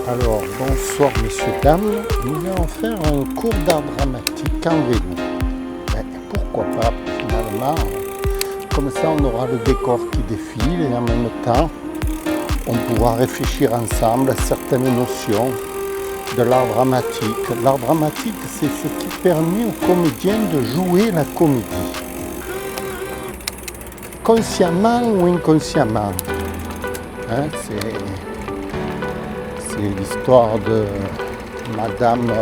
Alors, bonsoir messieurs, dames. Nous allons faire un cours d'art dramatique en vélo. Pourquoi pas, finalement. Comme ça, on aura le décor qui défile et en même temps, on pourra réfléchir ensemble à certaines notions de l'art dramatique. L'art dramatique, c'est ce qui permet aux comédiens de jouer la comédie. Consciemment ou inconsciemment. C'est l'histoire de madame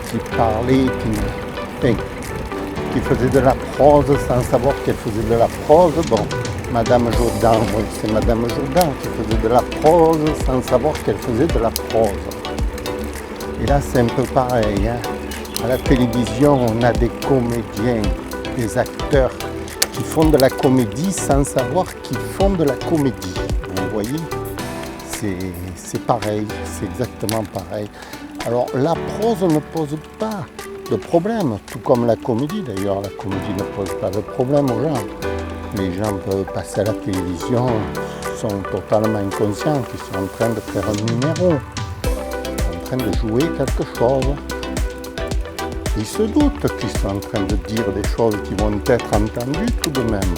qui parlait, qui faisait de la prose sans savoir qu'elle faisait de la prose. Bon, madame Jourdan, c'est madame Jourdan qui faisait de la prose sans savoir qu'elle faisait de la prose. Et là, c'est un peu pareil. À la télévision, on a des comédiens, des acteurs qui font de la comédie sans savoir qu'ils font de la comédie. Vous voyez ? C'est pareil, c'est exactement pareil. Alors la prose ne pose pas de problème, tout comme la comédie d'ailleurs. La comédie ne pose pas de problème aux gens. Les gens peuvent passer à la télévision, sont totalement inconscients qu'ils sont en train de faire un numéro, en train de jouer quelque chose. Ils se doutent qu'ils sont en train de dire des choses qui vont être entendues tout de même.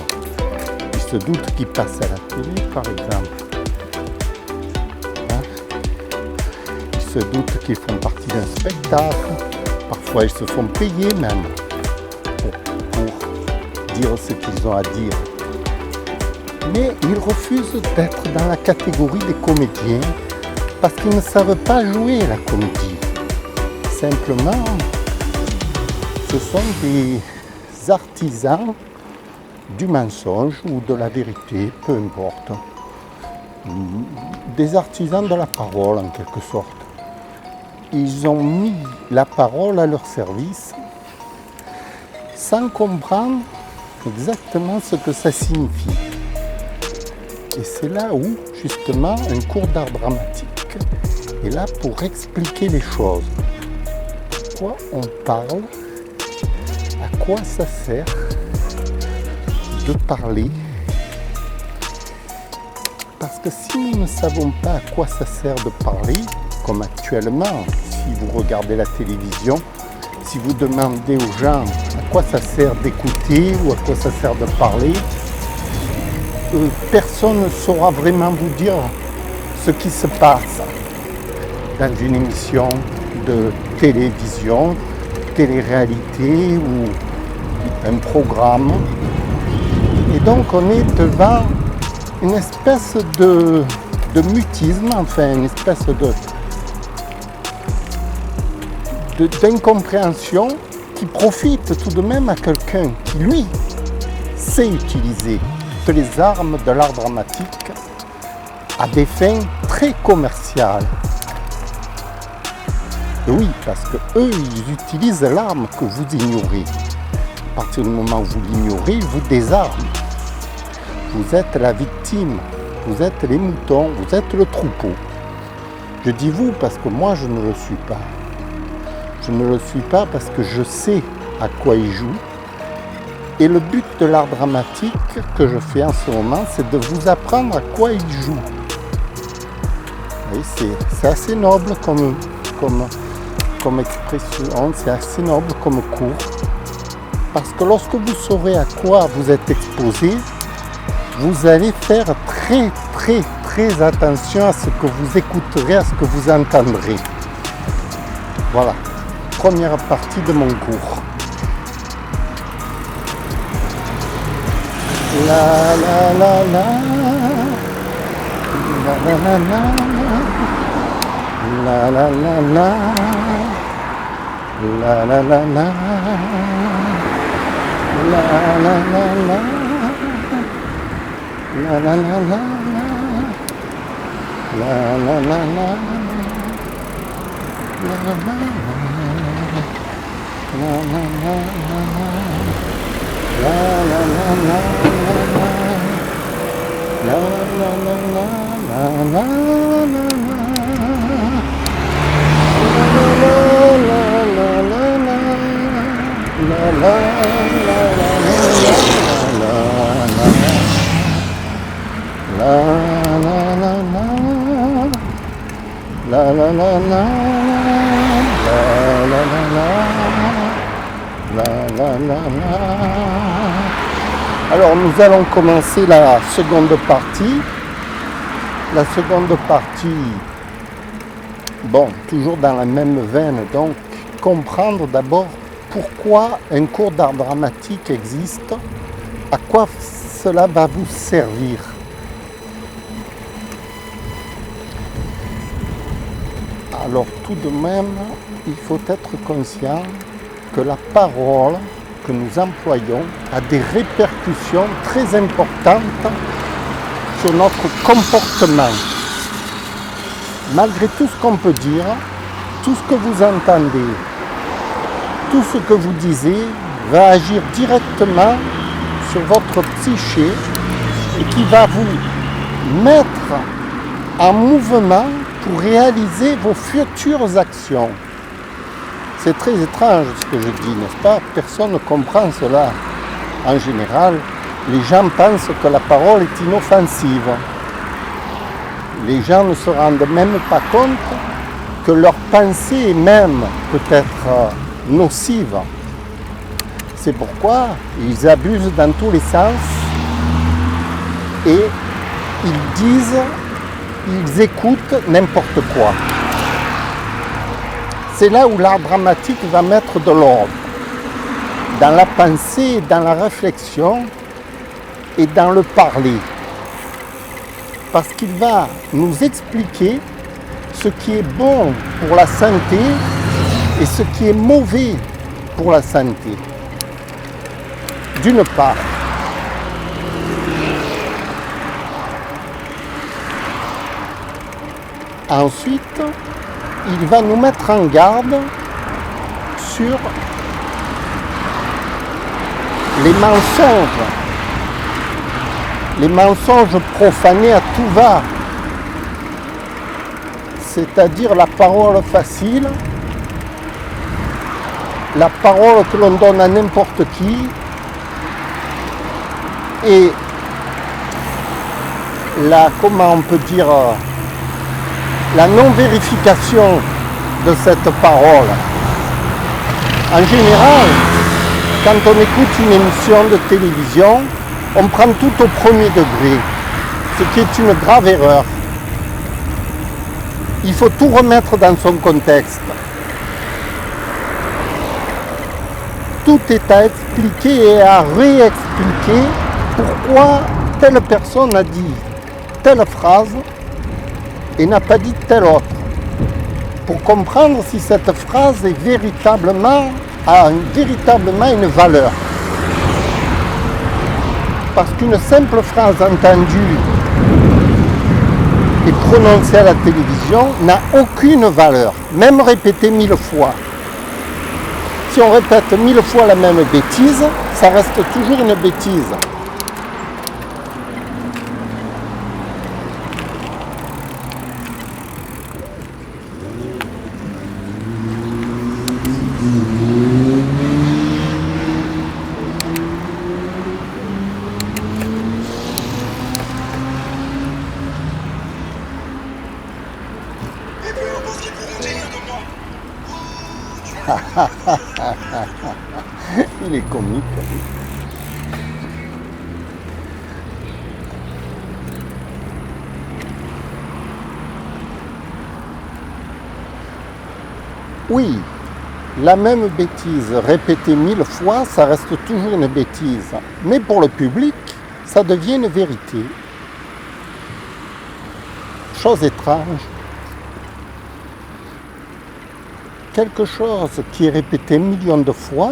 Ils se doutent qu'ils passent à la télé par exemple. Ils se doutent qu'ils font partie d'un spectacle. Parfois, ils se font payer même pour dire ce qu'ils ont à dire. Mais ils refusent d'être dans la catégorie des comédiens parce qu'ils ne savent pas jouer la comédie. Simplement, ce sont des artisans du mensonge ou de la vérité, peu importe. Des artisans de la parole en quelque sorte. Ils ont mis la parole à leur service sans comprendre exactement ce que ça signifie. Et c'est là où, justement, un cours d'art dramatique est là pour expliquer les choses. Pourquoi on parle? À quoi ça sert de parler? Parce que si nous ne savons pas à quoi ça sert de parler, comme actuellement, si vous regardez la télévision, si vous demandez aux gens à quoi ça sert d'écouter ou à quoi ça sert de parler, personne ne saura vraiment vous dire ce qui se passe dans une émission de télévision, télé-réalité ou un programme. Et donc on est devant une espèce de mutisme, enfin une espèce d'incompréhension qui profite tout de même à quelqu'un qui, lui, sait utiliser toutes les armes de l'art dramatique à des fins très commerciales. Et oui, parce que eux, ils utilisent l'arme que vous ignorez. À partir du moment où vous l'ignorez, ils vous désarment. Vous êtes la victime, vous êtes les moutons, vous êtes le troupeau. Je dis vous parce que moi, je ne le suis pas. Je ne le suis pas parce que je sais à quoi il joue. Et le but de l'art dramatique que je fais en ce moment, c'est de vous apprendre à quoi il joue. C'est assez noble comme expression, c'est assez noble comme cours. Parce que lorsque vous saurez à quoi vous êtes exposé, vous allez faire très attention à ce que vous écouterez, à ce que vous entendrez. Voilà. Première partie de mon cours. La la la la, la la la la, la la la la, la la la la, la la la la, la la la la, la la la la, la la la. La la la la, la la la la, la la la la, la la la la, la la la la. la la la la, la la la la, la la la la. Alors nous allons commencer la seconde partie. La seconde partie, bon, toujours dans la même veine, donc comprendre d'abord pourquoi un cours d'art dramatique existe, à quoi cela va vous servir. Alors tout de même, il faut être conscient que la parole que nous employons a des répercussions très importantes sur notre comportement. Malgré tout ce qu'on peut dire, tout ce que vous entendez, tout ce que vous disiez va agir directement sur votre psyché et qui va vous mettre en mouvement pour réaliser vos futures actions. C'est très étrange ce que je dis, n'est-ce pas? Personne ne comprend cela. En général, les gens pensent que la parole est inoffensive. Les gens ne se rendent même pas compte que leur pensée est même peut-être nocive. C'est pourquoi ils abusent dans tous les sens et ils écoutent n'importe quoi. C'est là où l'art dramatique va mettre de l'ordre, dans la pensée, dans la réflexion et dans le parler. Parce qu'il va nous expliquer ce qui est bon pour la santé et ce qui est mauvais pour la santé. D'une part. Ensuite, il va nous mettre en garde sur les mensonges profanés à tout va, c'est-à-dire la parole facile, la parole que l'on donne à n'importe qui, et comment on peut dire, la non-vérification de cette parole. En général, quand on écoute une émission de télévision, on prend tout au premier degré, ce qui est une grave erreur. Il faut tout remettre dans son contexte. Tout est à expliquer et à réexpliquer pourquoi telle personne a dit telle phrase et n'a pas dit telle autre, pour comprendre si cette phrase est a véritablement une valeur. Parce qu'une simple phrase entendue et prononcée à la télévision n'a aucune valeur, même répétée 1000 fois. Si on répète 1000 fois la même bêtise, ça reste toujours une bêtise. Il est comique. Oui, la même bêtise répétée 1000 fois, ça reste toujours une bêtise. Mais pour le public, ça devient une vérité. Chose étrange. Quelque chose qui est répété millions de fois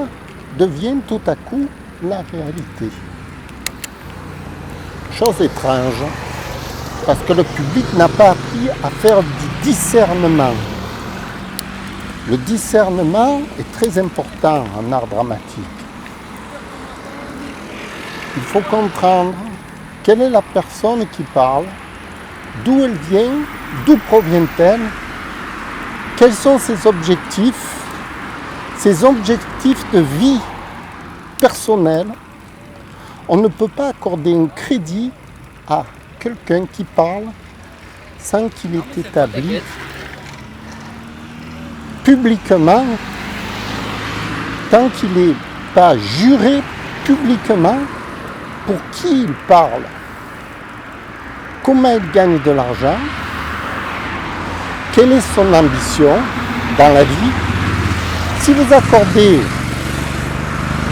devient tout à coup la réalité. Chose étrange, parce que le public n'a pas appris à faire du discernement. Le discernement est très important en art dramatique. Il faut comprendre quelle est la personne qui parle, d'où elle vient, d'où provient-elle, quels sont ses objectifs de vie personnelle. On ne peut pas accorder un crédit à quelqu'un qui parle sans qu'il ait établi publiquement, tant qu'il n'est pas juré publiquement pour qui il parle, comment il gagne de l'argent, quelle est son ambition dans la vie. Si vous accordez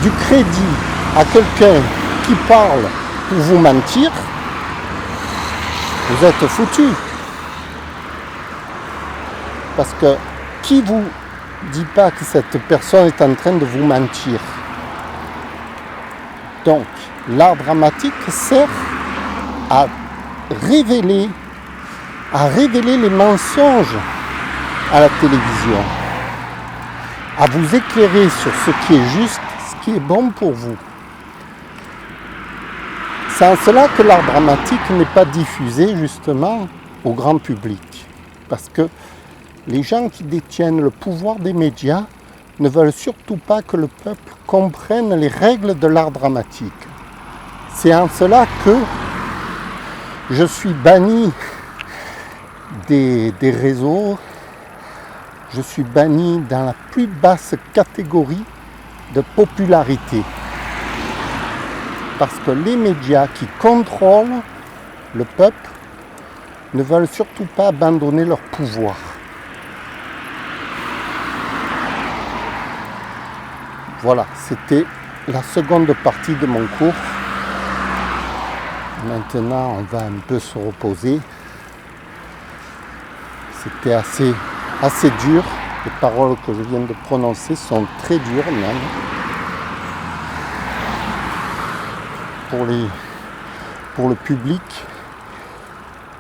du crédit à quelqu'un qui parle pour vous mentir, vous êtes foutu. Parce que qui vous dit pas que cette personne est en train de vous mentir? Donc, l'art dramatique sert à révéler les mensonges à la télévision, à vous éclairer sur ce qui est juste, ce qui est bon pour vous. C'est en cela que l'art dramatique n'est pas diffusé justement au grand public. Parce que les gens qui détiennent le pouvoir des médias ne veulent surtout pas que le peuple comprenne les règles de l'art dramatique. C'est en cela que je suis banni des réseaux, je suis banni dans la plus basse catégorie de popularité. Parce que les médias qui contrôlent le peuple ne veulent surtout pas abandonner leur pouvoir. Voilà, c'était la seconde partie de mon cours. Maintenant, on va un peu se reposer. C'était assez dur. Les paroles que je viens de prononcer sont très dures même. Pour le public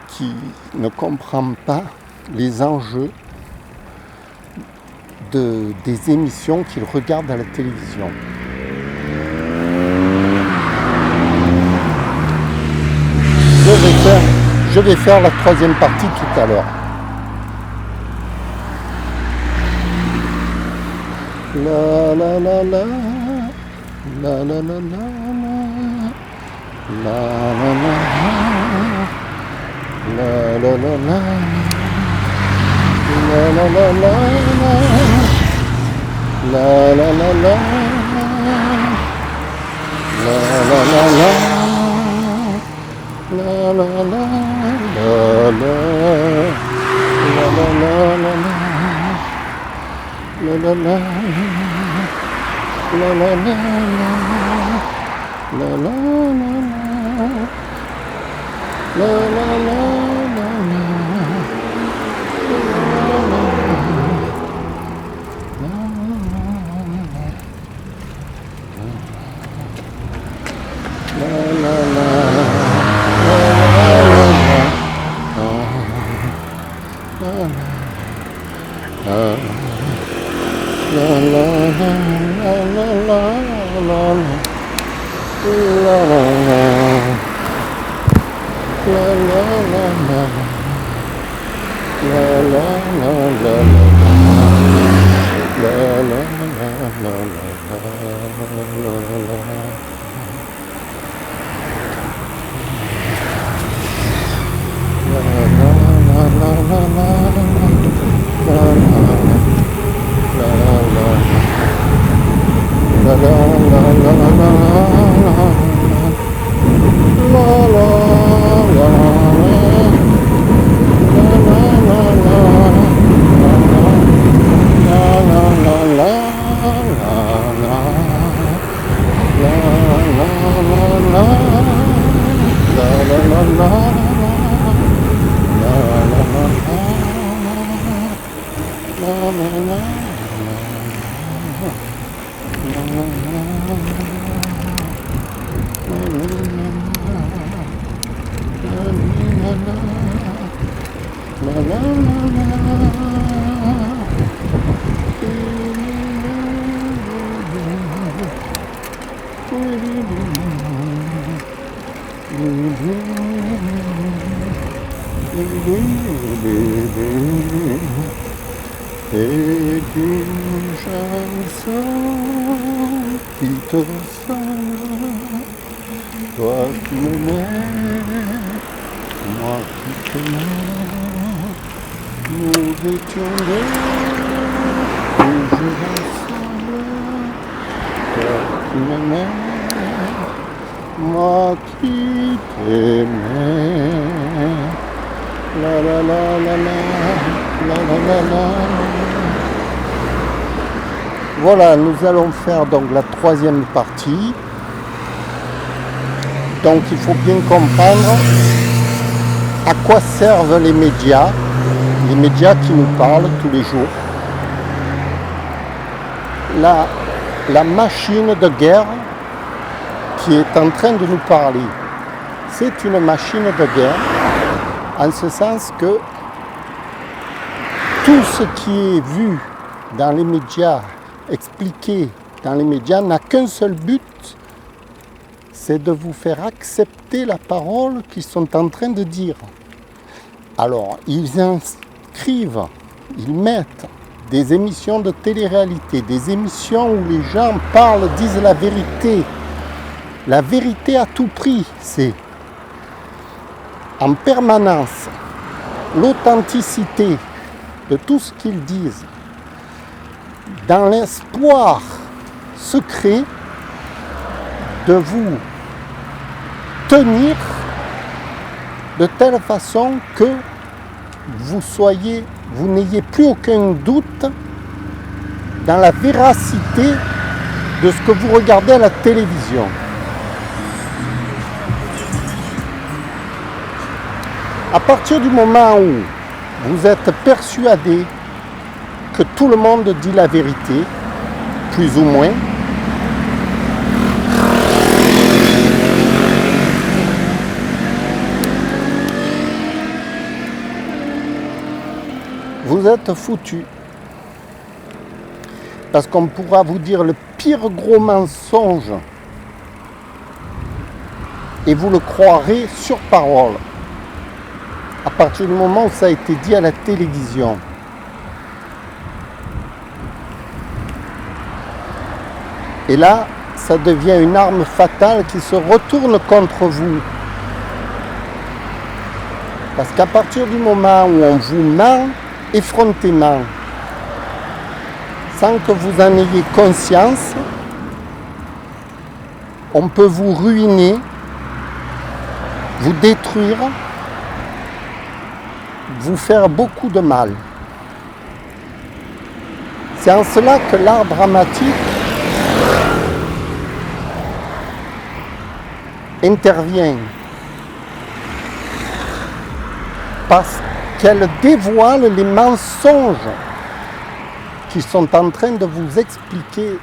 qui ne comprend pas les enjeux des émissions qu'il regarde à la télévision. Je vais faire la troisième partie tout à l'heure. La la la la, la la la la, la la la la, la la la la, la la la la, la la la la, la la la la, la la la la, la la la, la la la, la la la, la la la, Et d'une chanson qui te ressemble, toi qui m'aimais, moi qui t'aimais, nous étions deux. jour ensemble, toi qui m'aimais, moi qui t'aimais. La la la la la, la la la la. Voilà, nous allons faire donc la troisième partie. Donc il faut bien comprendre à quoi servent les médias qui nous parlent tous les jours. La machine de guerre qui est en train de nous parler, c'est une machine de guerre, en ce sens que tout ce qui est vu dans les médias, expliqué dans les médias, n'a qu'un seul but, c'est de vous faire accepter la parole qu'ils sont en train de dire. Alors, ils inscrivent, ils mettent des émissions de télé-réalité, des émissions où les gens parlent, disent la vérité. La vérité à tout prix, c'est en permanence l'authenticité de tout ce qu'ils disent, dans l'espoir secret de vous tenir de telle façon que vous n'ayez plus aucun doute dans la véracité de ce que vous regardez à la télévision. À partir du moment où vous êtes persuadé que tout le monde dit la vérité, plus ou moins, vous êtes foutu. Parce qu'on pourra vous dire le pire gros mensonge et vous le croirez sur parole. À partir du moment où ça a été dit à la télévision. Et là, ça devient une arme fatale qui se retourne contre vous. Parce qu'à partir du moment où on vous ment effrontément, sans que vous en ayez conscience, on peut vous ruiner, vous détruire, vous faire beaucoup de mal. C'est en cela que l'art dramatique intervient, parce qu'elle dévoile les mensonges qui sont en train de vous expliquer,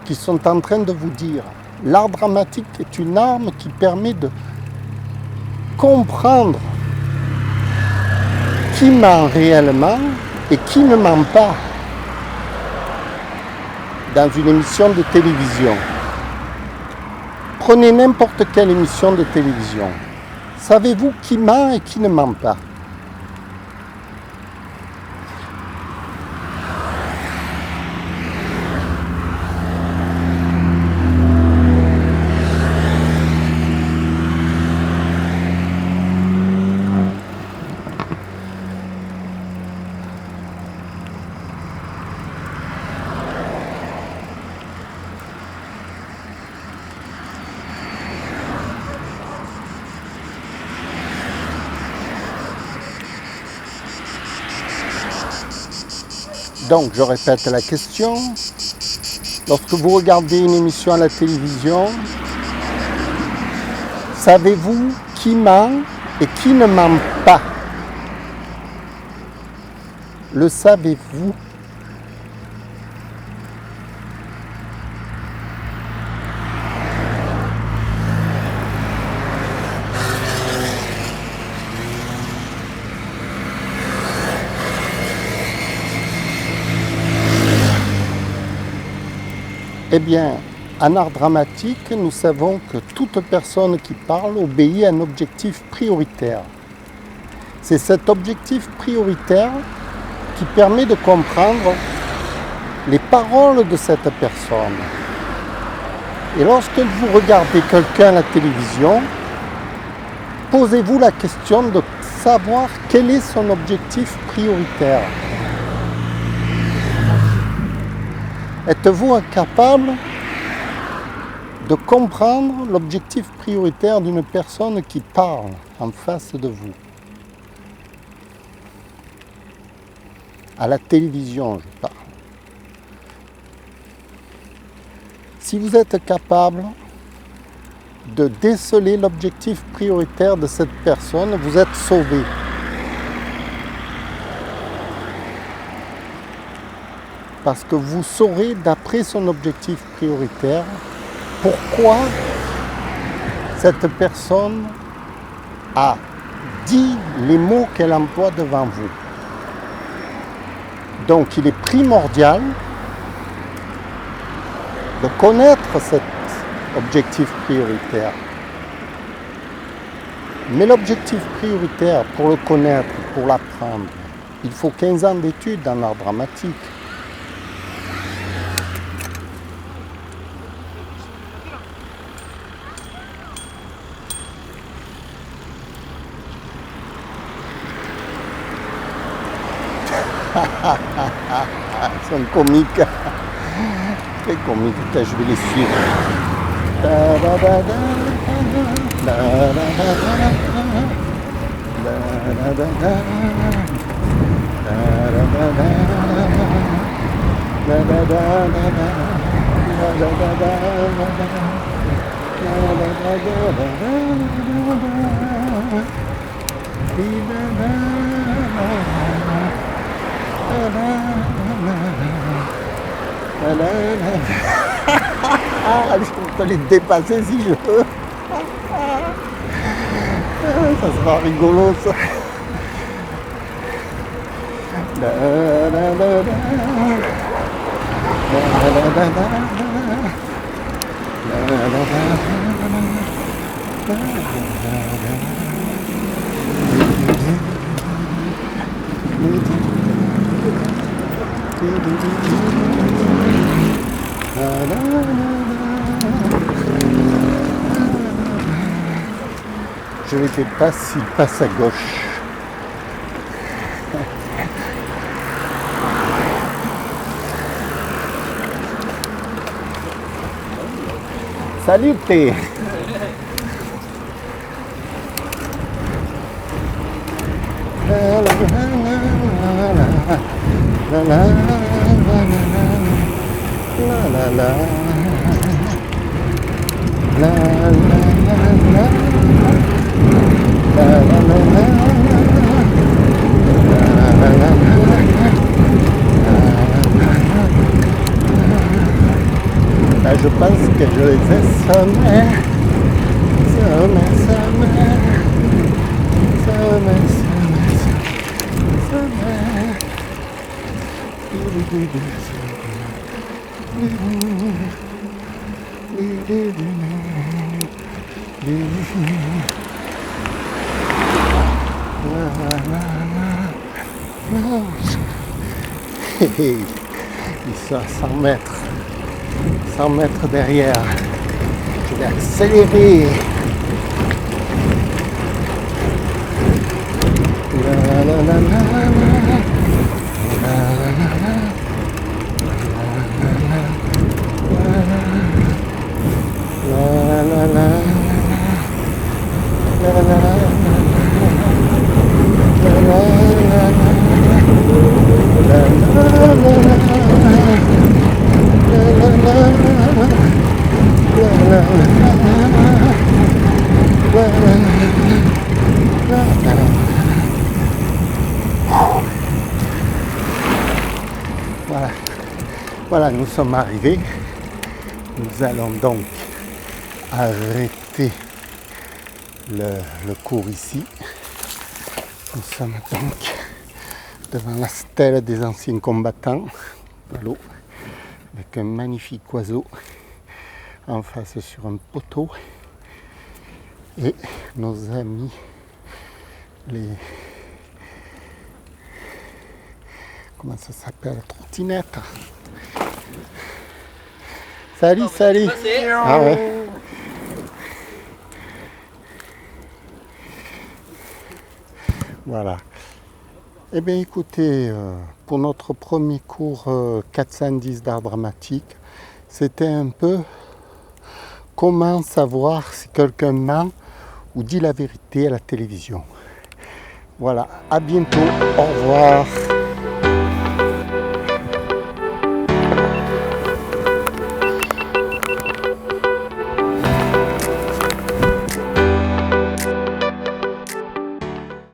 qui sont en train de vous dire. L'art dramatique est une arme qui permet de comprendre qui ment réellement et qui ne ment pas dans une émission de télévision. Prenez n'importe quelle émission de télévision. Savez-vous qui ment et qui ne ment pas? Donc, je répète la question. Lorsque vous regardez une émission à la télévision, savez-vous qui ment et qui ne ment pas? Le savez-vous? Eh bien, en art dramatique, nous savons que toute personne qui parle obéit à un objectif prioritaire. C'est cet objectif prioritaire qui permet de comprendre les paroles de cette personne. Et lorsque vous regardez quelqu'un à la télévision, posez-vous la question de savoir quel est son objectif prioritaire. Êtes-vous incapable de comprendre l'objectif prioritaire d'une personne qui parle en face de vous? À la télévision, je parle. Si vous êtes capable de déceler l'objectif prioritaire de cette personne, vous êtes sauvé. Parce que vous saurez, d'après son objectif prioritaire, pourquoi cette personne a dit les mots qu'elle emploie devant vous. Donc il est primordial de connaître cet objectif prioritaire. Mais l'objectif prioritaire, pour le connaître, pour l'apprendre, il faut 15 ans d'études en art dramatique. Ils sont comiques. Très comiques. Je vais les suivre. Je peux les dépasser si je veux. Ça sera rigolo ça. Je les dépasse s'il passe à gauche. Salut T. Je pense que je les ai sommés. Ils sont à 100 mètres. 100 mètres derrière. Je vais accélérer. Voilà, nous sommes arrivés. Nous allons donc arrêter le cours ici. Nous sommes donc devant la stèle des anciens combattants de l'eau, avec un magnifique oiseau en face sur un poteau. Et nos amis, comment ça s'appelle, trottinette. Salut, salut. Ah ouais. Voilà. Eh bien écoutez, pour notre premier cours 410 d'art dramatique, c'était un peu comment savoir si quelqu'un ment ou dit la vérité à la télévision. Voilà, à bientôt, au revoir.